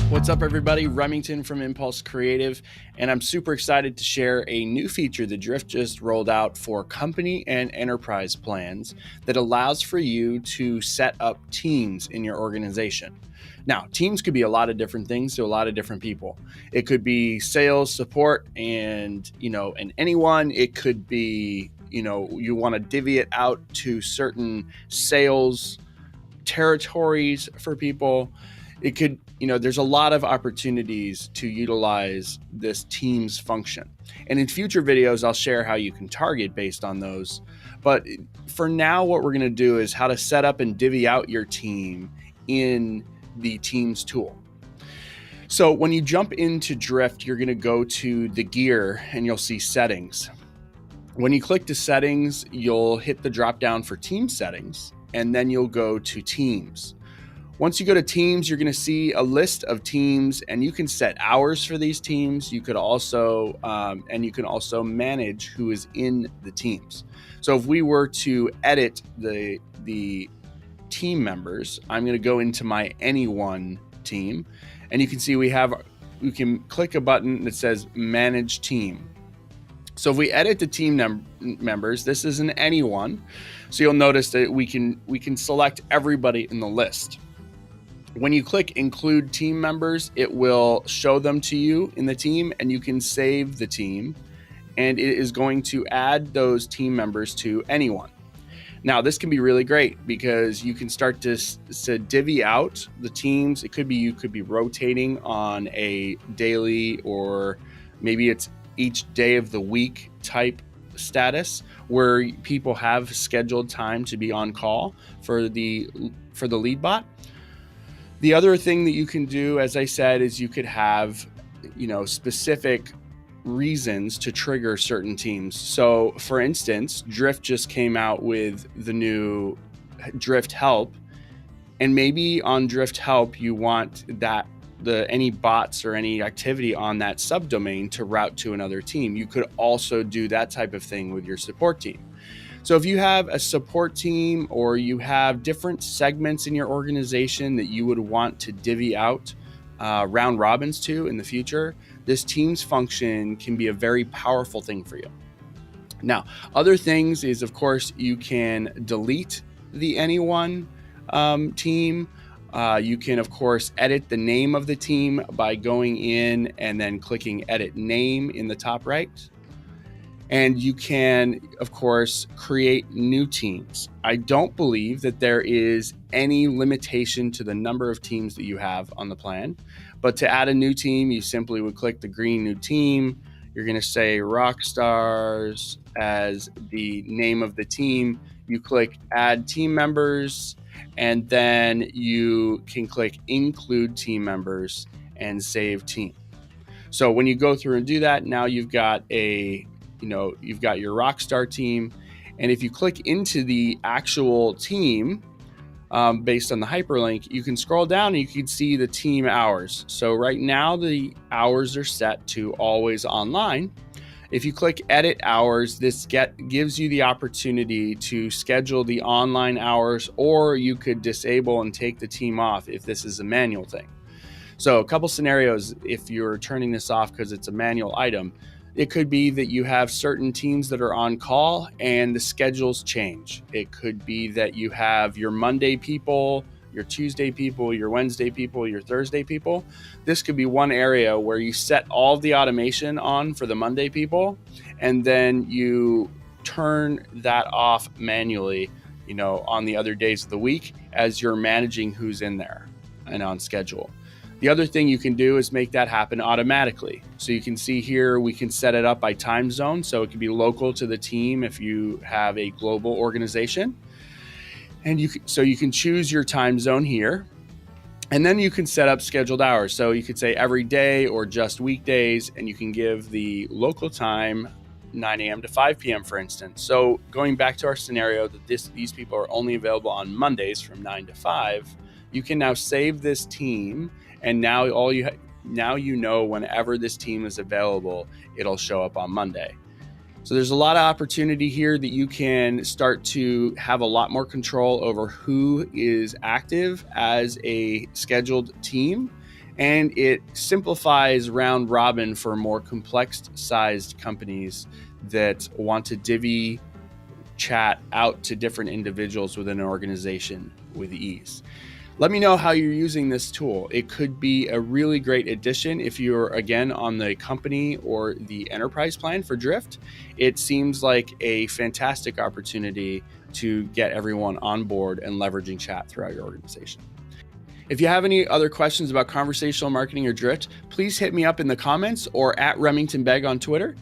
What's up, everybody? Remington from Impulse Creative, and I'm super excited to share a new feature that Drift just rolled out for company and enterprise plans that allows for you to set up teams in your organization. Now, teams could be a lot of different things to a lot of different people. It could be sales, support, and anyone. It could be, you want to divvy it out to certain sales territories for people. It could, there's a lot of opportunities to utilize this Teams function. And in future videos, I'll share how you can target based on those. But for now, what we're going to do is how to set up and divvy out your team in the Teams tool. So when you jump into Drift, you're going to go to the gear and you'll see settings. When you click to settings, you'll hit the drop down for team settings, and then you'll go to teams. Once you go to teams, you're going to see a list of teams, and you can set hours for these teams. You could also, manage who is in the teams. So if we were to edit the team members, I'm going to go into my anyone team, and you can see we can click a button that says manage team. So if we edit the team members, this is an anyone. So you'll notice that we can select everybody in the list. When you click include team members, it will show them to you in the team, and you can save the team, and it is going to add those team members to anyone. Now, this can be really great because you can start to divvy out the teams. It could be you could be rotating on a daily, or maybe it's each day of the week type status where people have scheduled time to be on call for the lead bot. The other thing that you can do, as I said, is you could have, specific reasons to trigger certain teams. So for instance, Drift just came out with the new Drift Help, and maybe on Drift Help, you want any bots or any activity on that subdomain to route to another team. You could also do that type of thing with your support team. So if you have a support team, or you have different segments in your organization that you would want to divvy out round robins to in the future, this Teams function can be a very powerful thing for you. Now, other things is, of course, you can delete the anyone team. You can, of course, edit the name of the team by going in and then clicking edit name in the top right. And you can, of course, create new teams. I don't believe that there is any limitation to the number of teams that you have on the plan. But to add a new team, you simply would click the green new team. You're going to say Rockstars as the name of the team. You click add team members, and then you can click include team members and save team. So when you go through and do that, now you've got you've got your Rockstar team. And if you click into the actual team based on the hyperlink, you can scroll down and you can see the team hours. So right now the hours are set to always online. If you click edit hours, this gives you the opportunity to schedule the online hours, or you could disable and take the team off if this is a manual thing. So a couple scenarios, if you're turning this off because it's a manual item, it could be that you have certain teams that are on call and the schedules change. It could be that you have your Monday people, your Tuesday people, your Wednesday people, your Thursday people. This could be one area where you set all of the automation on for the Monday people, and then you turn that off manually, on the other days of the week as you're managing who's in there and on schedule. The other thing you can do is make that happen automatically. So you can see here, we can set it up by time zone. So it can be local to the team if you have a global organization. And you can choose your time zone here. And then you can set up scheduled hours. So you could say every day or just weekdays, and you can give the local time 9 a.m. to 5 p.m., for instance. So going back to our scenario that these people are only available on Mondays from 9 to 5, you can now save this team, and now whenever this team is available, it'll show up on Monday. So there's a lot of opportunity here that you can start to have a lot more control over who is active as a scheduled team, and it simplifies round robin for more complex sized companies that want to divvy chat out to different individuals within an organization with ease. Let me know how you're using this tool. It could be a really great addition if you're, again, on the company or the enterprise plan for Drift. It seems like a fantastic opportunity to get everyone on board and leveraging chat throughout your organization. If you have any other questions about conversational marketing or Drift, please hit me up in the comments or at Remington Begg on Twitter.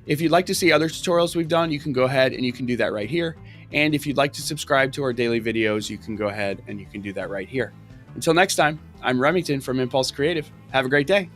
If you'd like to see other tutorials we've done, you can go ahead and you can do that right here. And if you'd like to subscribe to our daily videos, you can go ahead and you can do that right here. Until next time, I'm Remington from Impulse Creative. Have a great day.